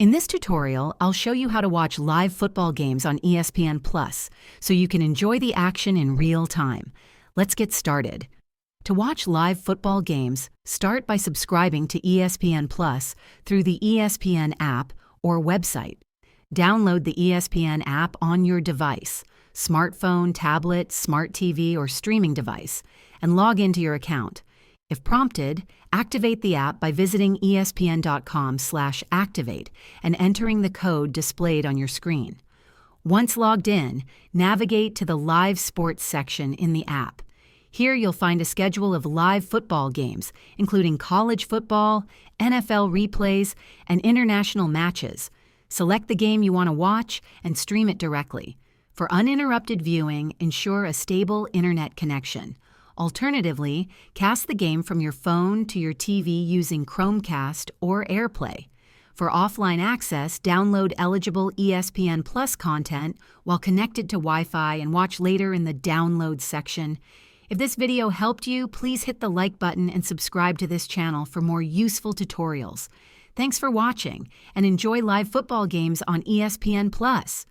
In this tutorial, I'll show you how to watch live football games on ESPN Plus so you can enjoy the action in real time. Let's get started. To watch live football games, start by subscribing to ESPN Plus through the ESPN app or website. Download the ESPN app on your device, smartphone, tablet, smart TV, or streaming device, and log into your account. If prompted, activate the app by visiting espn.com/activate and entering the code displayed on your screen. Once logged in, navigate to the Live Sports section in the app. Here you'll find a schedule of live football games, including college football, NFL replays, and international matches. Select the game you want to watch and stream it directly. For uninterrupted viewing, ensure a stable internet connection. Alternatively, cast the game from your phone to your TV using Chromecast or AirPlay. For offline access, download eligible ESPN Plus content while connected to Wi-Fi and watch later in the Download section. If this video helped you, please hit the like button and subscribe to this channel for more useful tutorials. Thanks for watching, and enjoy live football games on ESPN Plus.